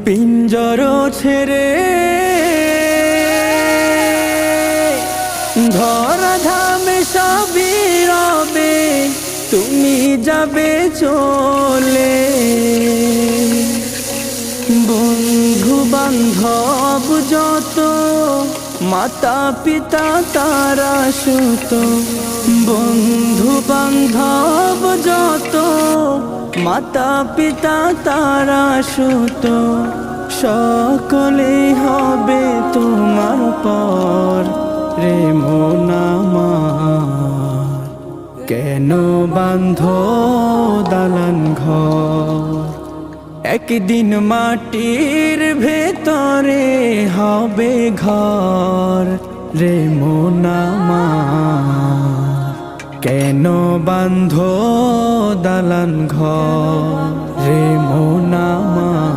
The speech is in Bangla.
পিঞ্জর ছেড়ে ধরাধামে সবই রবে, তুমি যাবে চলে। বন্ধু বান্ধব যত, মাতা পিতা তারা সুত। বন্ধু বান্ধব যত, মাতা পিতা তারা সুত। সকলেই হবে তোমার পর রে মন আমার। কেন বাঁধো দালান ঘর? একদিন মাটির ভেতরে হবে ঘর রে মন আমার। কেন বাঁধো দালান ঘর রে মন আমার।